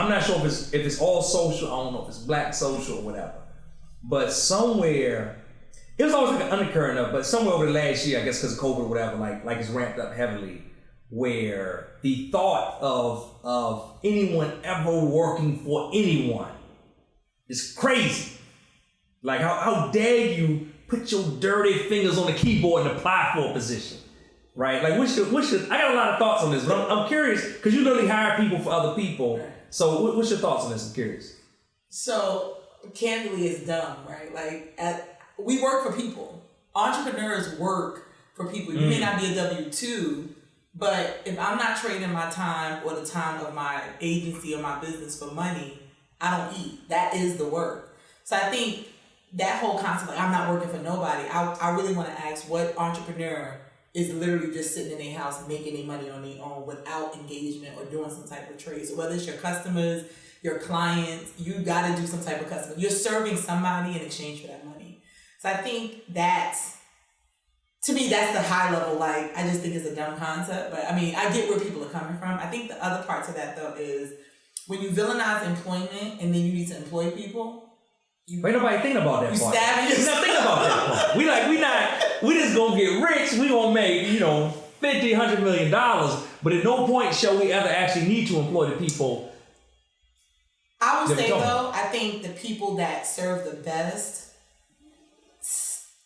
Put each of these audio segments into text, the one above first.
I'm not sure if it's all social. I don't know if it's black social or whatever. But somewhere, it was always like an undercurrent of, but somewhere over the last year, I guess because of COVID or whatever, like it's ramped up heavily, where the thought of anyone ever working for anyone is crazy. Like how dare you put your dirty fingers on the keyboard and apply for a position, right? Like I got a lot of thoughts on this, but I'm curious because you literally hire people for other people. So what's your thoughts on this? I'm curious. So candidly, it's dumb, right? Like we work for people. Entrepreneurs work for people. You may not be a W-2, but if I'm not trading my time or the time of my agency or my business for money, I don't eat. That is the work. So I think that whole concept, like I'm not working for nobody, I really want to ask what entrepreneur is literally just sitting in their house making their money on their own without engagement or doing some type of trade. So whether it's your customers, your clients, you got to do some type of customer. You're serving somebody in exchange for that money. So I think to me, that's the high level, like, I just think it's a dumb concept. But I mean, I get where people are coming from. I think the other part to that, though, is when you villainize employment and then you need to employ people, ain't nobody thinking about that part. We're not thinking about that part. We just gonna get rich. We gonna make, $50, $100 million. But at no point shall we ever actually need to employ the people. I would say though, I think the people that serve the best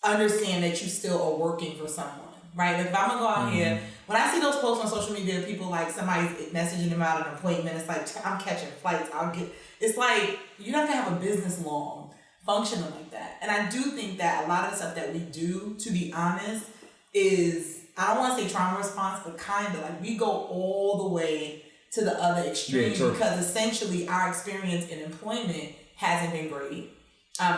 understand that you still are working for someone, right? Like if I'm gonna go out here, when I see those posts on social media, people like somebody's messaging them out an appointment, it's like I'm catching flights. It's like you're not gonna have a business long functioning like that. And I do think that a lot of the stuff that we do, to be honest, is, I don't want to say trauma response, but kind of like we go all the way to the other extreme because essentially our experience in employment hasn't been great.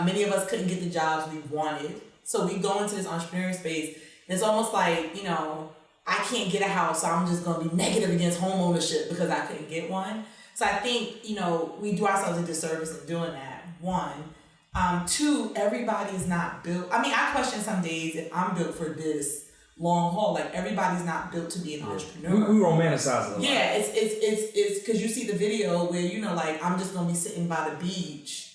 Many of us couldn't get the jobs we wanted. So we go into this entrepreneurial space and it's almost like, I can't get a house, so I'm just going to be negative against home ownership because I couldn't get one. So I think, we do ourselves a disservice in doing that, one. Two, everybody is not built. I mean, I question some days if I'm built for this long haul. Like everybody's not built to be an entrepreneur. We romanticize it a lot. Yeah, it's because you see the video where, like I'm just going to be sitting by the beach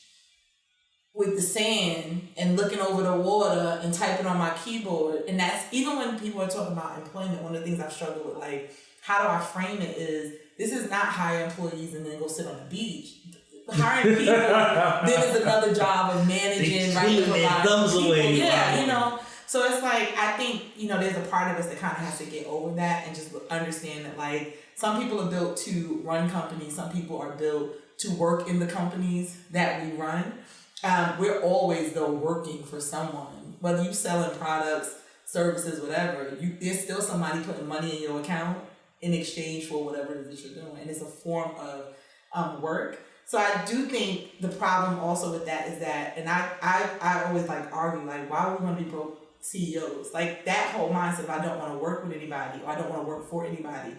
with the sand and looking over the water and typing on my keyboard. And that's, even when people are talking about employment, one of the things I've struggled with, like, how do I frame it is, this is not hire employees and then go sit on the beach. Hiring people, then is another job of managing, right? Yeah, So it's like, I think, there's a part of us that kind of has to get over that and just understand that, like, some people are built to run companies. Some people are built to work in the companies that we run. We're always, though, working for someone. Whether you're selling products, services, whatever, there's still somebody putting money in your account in exchange for whatever it is that you're doing. And it's a form of work. So I do think the problem also with that is that, and I always argue, why would we want to be broke CEOs? Like that whole mindset of I don't want to work with anybody or I don't want to work for anybody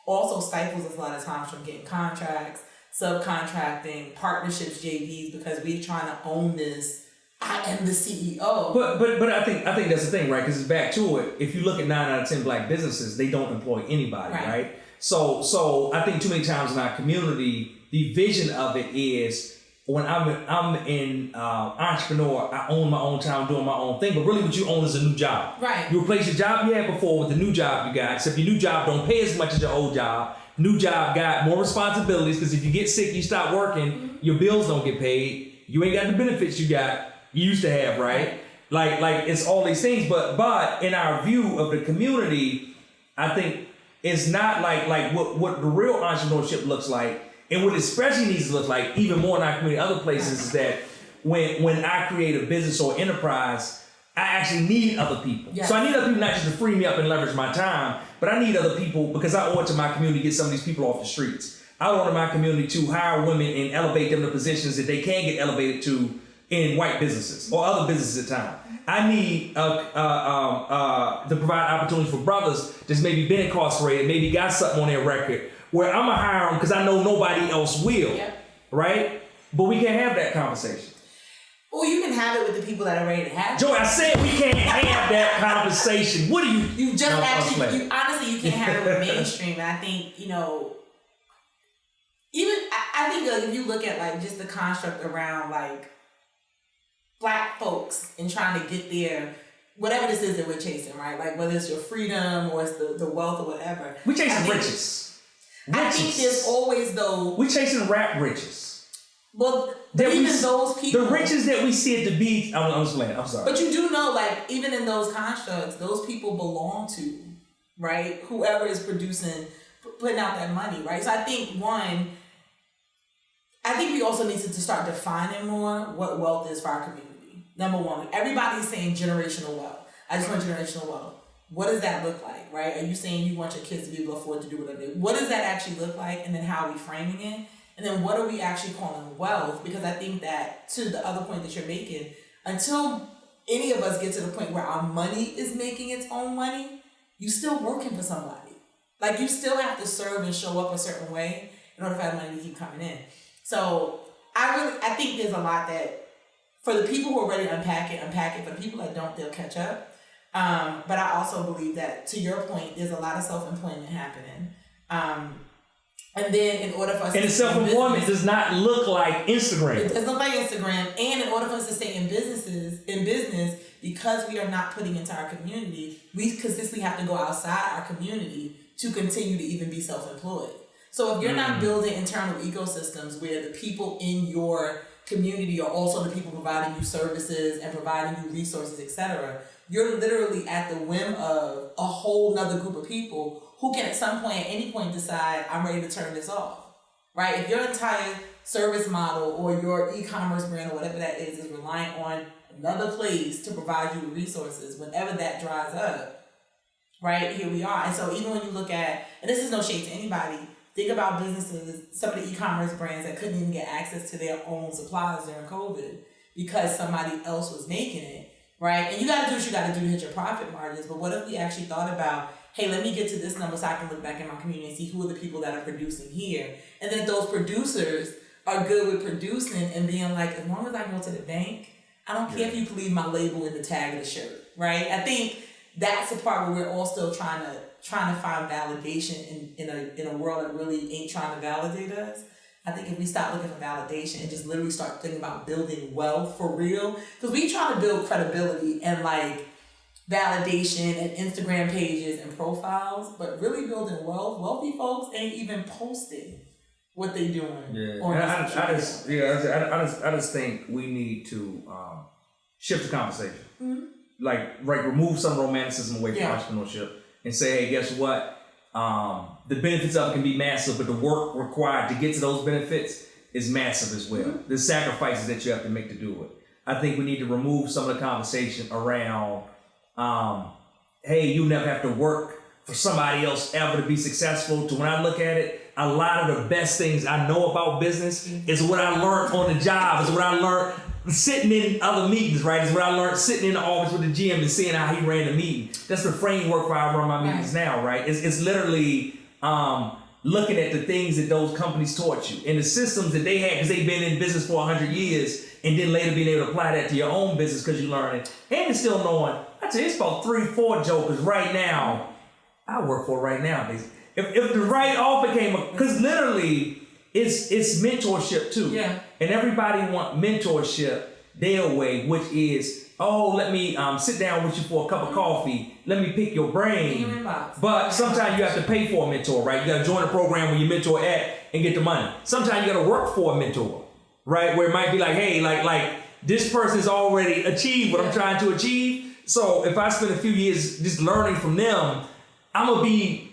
also stifles us a lot of times from getting contracts, subcontracting, partnerships, JVs, because we're trying to own this. I am the CEO. But I think that's the thing, right? Because it's back to it. If you look at 9 out of 10 black businesses, they don't employ anybody, right? So I think too many times in our community, the vision of it is when I'm in entrepreneur, I own my own time, doing my own thing. But really, what you own is a new job. Right. You replace your job you had before with the new job you got. Except your new job don't pay as much as your old job. New job got more responsibilities because if you get sick, you stop working, your bills don't get paid. You ain't got the benefits you used to have, right? Like it's all these things. But in our view of the community, I think it's not like what the real entrepreneurship looks like. And what especially needs to look like, even more in our community, other places, is that when I create a business or enterprise, I actually need other people. Yes. So I need other people not just to free me up and leverage my time, but I need other people because I owe it to my community to get some of these people off the streets. I owe it to my community to hire women and elevate them to positions that they can get elevated to in white businesses or other businesses at time. I need to provide opportunities for brothers that's maybe been incarcerated, maybe got something on their record, where I'm going to hire them because I know nobody else will, right? But we can't have that conversation. Well, you can have it with the people that are ready to have it. Joey, I said we can't have that conversation. What do you... You just honestly, you can't have it with mainstream. And I think, even I think like, if you look at like just the construct around like Black folks and trying to get there, whatever this is that we're chasing, right? Like whether it's your freedom or it's the wealth or whatever. We're chasing riches. I think there's always though. We're chasing rap riches. Well, even those people. The riches that we see at the beach. I'm sorry. But you do know, like, even in those constructs, those people belong to, right? Whoever is putting out that money, right? So I think we also need to start defining more what wealth is for our community. Number one, everybody's saying generational wealth. I just want generational wealth. What does that look like, right? Are you saying you want your kids to be able to afford to do whatever? What does that actually look like? And then how are we framing it? And then what are we actually calling wealth? Because I think that, to the other point that you're making, until any of us get to the point where our money is making its own money, you still working for somebody. Like, you still have to serve and show up a certain way in order for that money to keep coming in. So I think there's a lot that, for the people who are ready to unpack it. For the people that don't, they'll catch up. But I also believe that, to your point, there's a lot of self-employment happening. And then in order for us to self-employment does not look like Instagram. It doesn't look like Instagram. And in order for us to stay in business, because we are not putting into our community, we consistently have to go outside our community to continue to even be self-employed. So if you're not building internal ecosystems where the people in your community are also the people providing you services and providing you resources, etc., you're literally at the whim of a whole nother group of people who can at some point, at any point, decide, I'm ready to turn this off, right? If your entire service model or your e-commerce brand or whatever that is reliant on another place to provide you with resources, whenever that dries up, right, here we are. And so even when you look at, and this is no shade to anybody, think about businesses, some of the e-commerce brands that couldn't even get access to their own supplies during COVID because somebody else was making it, right? And you got to do what you got to do to hit your profit margins. But what if we actually thought about, hey, let me get to this number so I can look back in my community and see who are the people that are producing here. And then those producers are good with producing and being like, as long as I go to the bank, I don't care if you can leave my label in the tag of the shirt, right? I think that's the part where we're all still trying to find validation in a world that really ain't trying to validate us. I think if we stop looking for validation and just literally start thinking about building wealth for real, because we try to build credibility and like validation and Instagram pages and profiles, but really building wealthy folks ain't even posting what they doing. Yeah, I just think we need to shift the conversation. Mm-hmm. Like remove some romanticism away from entrepreneurship and say, hey, guess what? The benefits of it can be massive, but the work required to get to those benefits is massive as well. Mm-hmm. The sacrifices that you have to make to do it. I think we need to remove some of the conversation around hey, you never have to work for somebody else ever to be successful. To when I look at it, a lot of the best things I know about business is what I learned on the job, is what I learned sitting in other meetings, right? Is what I learned sitting in the office with the GM and seeing how he ran the meeting. That's the framework for how I run my meetings now, right? It's literally looking at the things that those companies taught you and the systems that they had because they've been in business for 100 years, and then later being able to apply that to your own business because you learn it. And still knowing, I tell you, it's about 3-4 jokers right now I work for right now. If the right offer came up, because literally it's mentorship too. Yeah. And everybody want mentorship their way, which is, oh, let me sit down with you for a cup of coffee. Let me pick your brain. But sometimes you have to pay for a mentor, right? You got to join a program where you mentor at and get the money. Sometimes you got to work for a mentor, right? Where it might be like, hey, like this person's already achieved what I'm trying to achieve. So if I spend a few years just learning from them, I'm going to be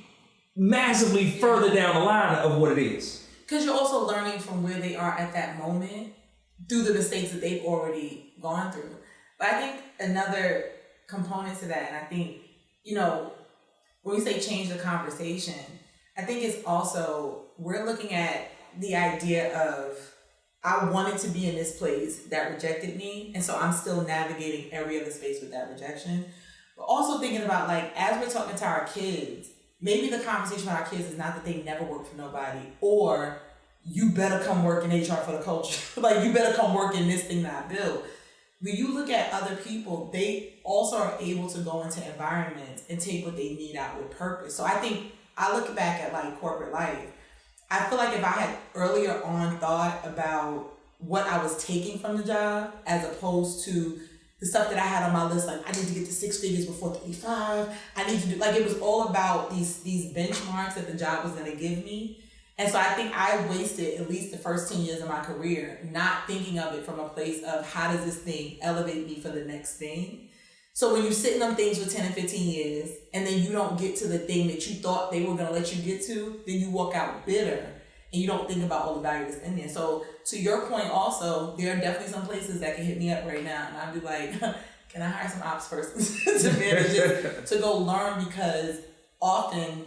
massively further down the line of what it is. Because you're also learning from where they are at that moment through the mistakes that they've already gone through. But I think another component to that, and I think, when we say change the conversation, I think it's also, we're looking at the idea of, I wanted to be in this place that rejected me, and so I'm still navigating every other space with that rejection. But also thinking about, like, as we're talking to our kids, maybe the conversation with our kids is not that they never work for nobody, or you better come work in HR for the culture. Like, you better come work in this thing that I built. When you look at other people, they also are able to go into environments and take what they need out with purpose. So I think I look back at like corporate life. I feel like if I had earlier on thought about what I was taking from the job as opposed to the stuff that I had on my list, like I need to get to 6 figures before 35. I need to do, like, it was all about these benchmarks that the job was going to give me. And so I think I wasted at least the first 10 years of my career not thinking of it from a place of how does this thing elevate me for the next thing. So when you sit in them things for 10 and 15 years and then you don't get to the thing that you thought they were going to let you get to, then you walk out bitter and you don't think about all the value that's in there. So to your point also, there are definitely some places that can hit me up right now and I'd be like, can I hire some ops persons to manage it, to go learn, because often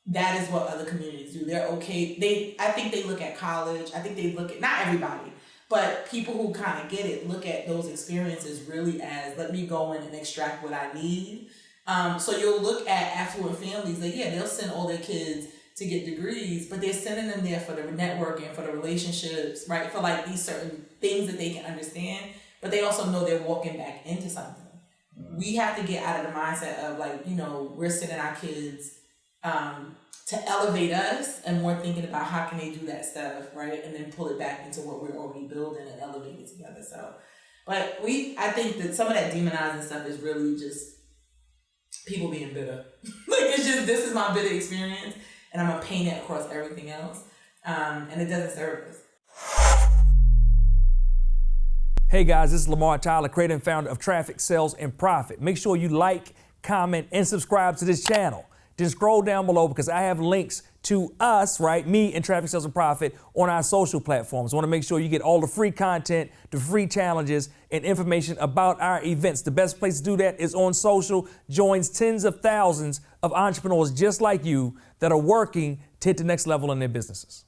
that is what other communities do. They're okay. I think they look at college. I think they look at, not everybody, but people who kind of get it, look at those experiences really as, let me go in and extract what I need. So you'll look at affluent families, like, yeah, they'll send all their kids to get degrees, but they're sending them there for the networking, for the relationships, right? For like these certain things that they can understand, but they also know they're walking back into something. We have to get out of the mindset of like, we're sending our kids to elevate us, and more thinking about how can they do that stuff, right? And then pull it back into what we're already building and elevate it together. So, but I think that some of that demonizing stuff is really just people being bitter. Like, it's just, this is my bitter experience and I'm gonna paint it across everything else. And it doesn't serve us. Hey guys, this is Lamar Tyler, creator and founder of Traffic, Sales, and Profit. Make sure you like, comment, and subscribe to this channel. Then scroll down below because I have links to us, right, me and Traffic, Sales, and Profit on our social platforms. I want to make sure you get all the free content, the free challenges, and information about our events. The best place to do that is on social. Joins tens of thousands of entrepreneurs just like you that are working to hit the next level in their businesses.